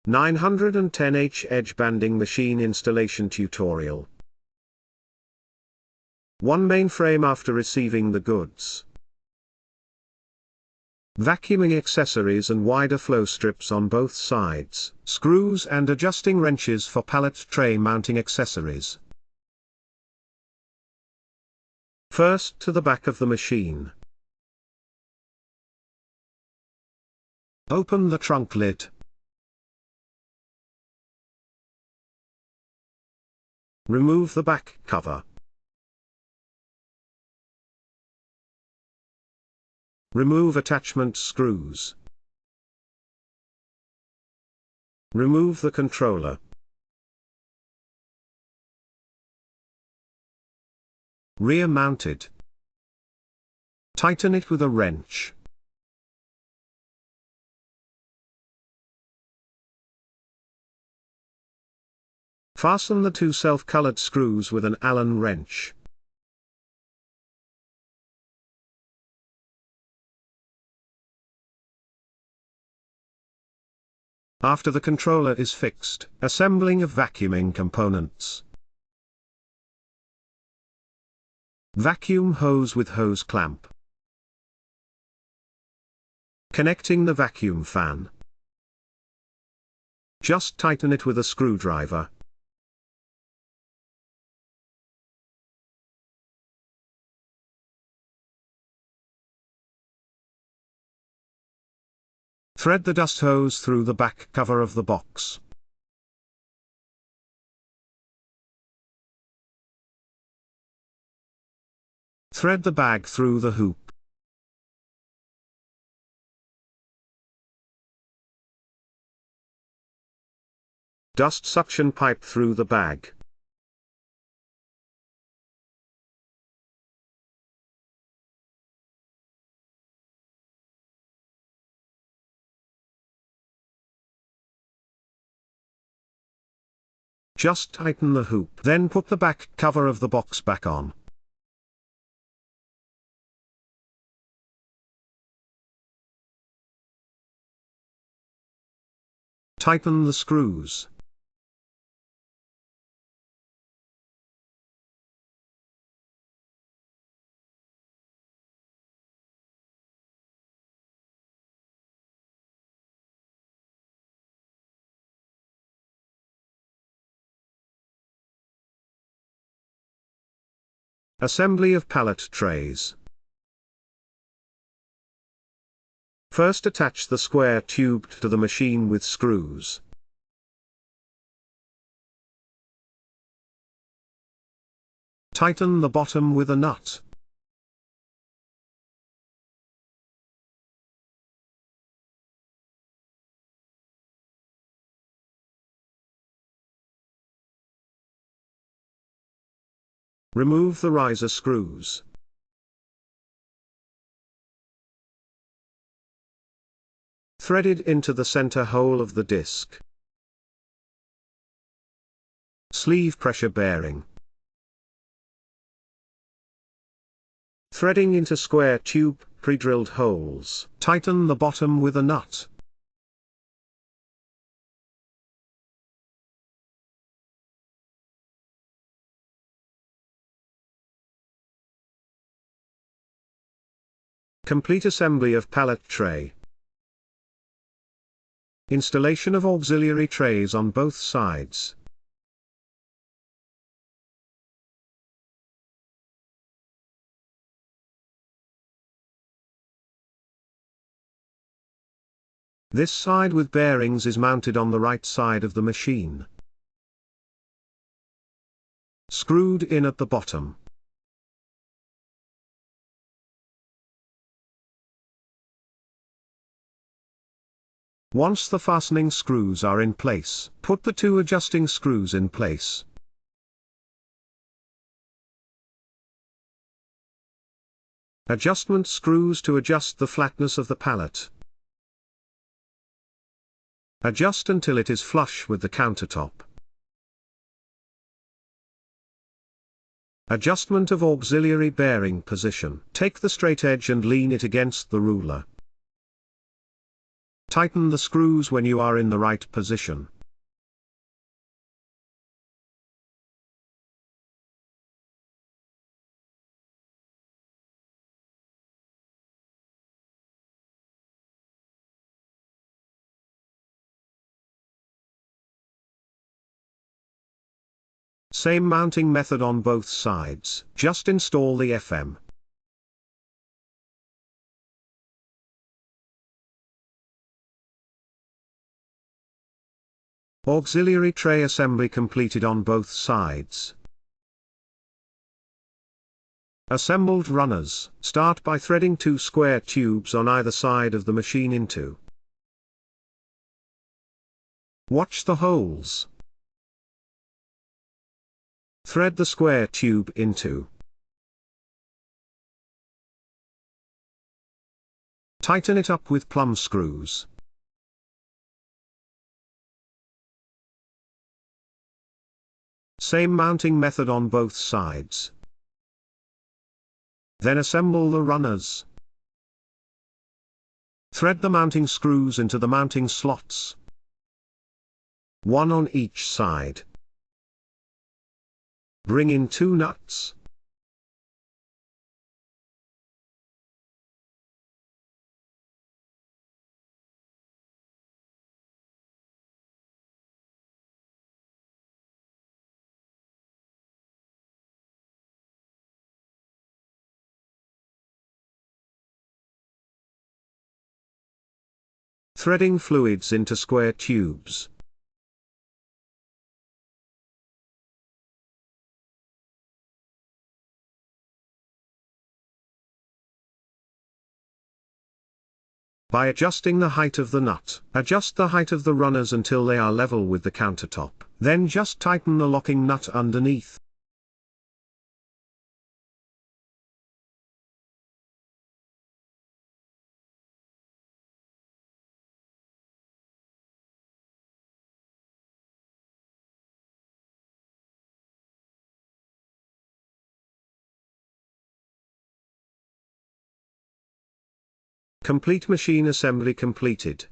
EBJ910 Edge Banding Machine Installation Tutorial. 1 Mainframe after receiving the goods. Vacuuming accessories and wider flow strips on both sides. Screws and adjusting wrenches for pallet tray mounting accessories. First to the back of the machine. Open the trunk lid. Remove the back cover. Remove attachment screws. Remove the controller. Rear mounted. Tighten it with a wrench. Fasten the 2 self-colored screws with an Allen wrench. After the controller is fixed, assembling of vacuuming components. Vacuum hose with hose clamp. Connecting the vacuum fan. Just tighten it with a screwdriver. Thread the dust hose through the back cover of the box. Thread the bag through the hoop. Dust suction pipe through the bag. Just tighten the hoop. Then put the back cover of the box back on. Tighten the screws. Assembly of pallet trays. First attach the square tube to the machine with screws. Tighten the bottom with a nut. Remove the riser screws. Thread it into the center hole of the disc. Sleeve pressure bearing. Threading into square tube, pre-drilled holes. Tighten the bottom with a nut. Complete assembly of pallet tray. Installation of auxiliary trays on both sides. This side with bearings is mounted on the right side of the machine. Screwed in at the bottom. Once the fastening screws are in place, put the 2 adjusting screws in place. Adjustment screws to adjust the flatness of the pallet. Adjust until it is flush with the countertop. Adjustment of auxiliary bearing position. Take the straight edge and lean it against the ruler. Tighten the screws when you are in the right position. Same mounting method on both sides, just install the FM. Auxiliary tray assembly completed on both sides. Assembled runners. Start by threading 2 square tubes on either side of the machine into. Watch the holes. Thread the square tube into. Tighten it up with plumb screws. Same mounting method on both sides. Then assemble the runners. Thread the mounting screws into the mounting slots. One on each side. Bring in 2 nuts. Threading fluids into square tubes. By adjusting the height of the nut, adjust the height of the runners until they are level with the countertop, then just tighten the locking nut underneath. Complete machine assembly completed.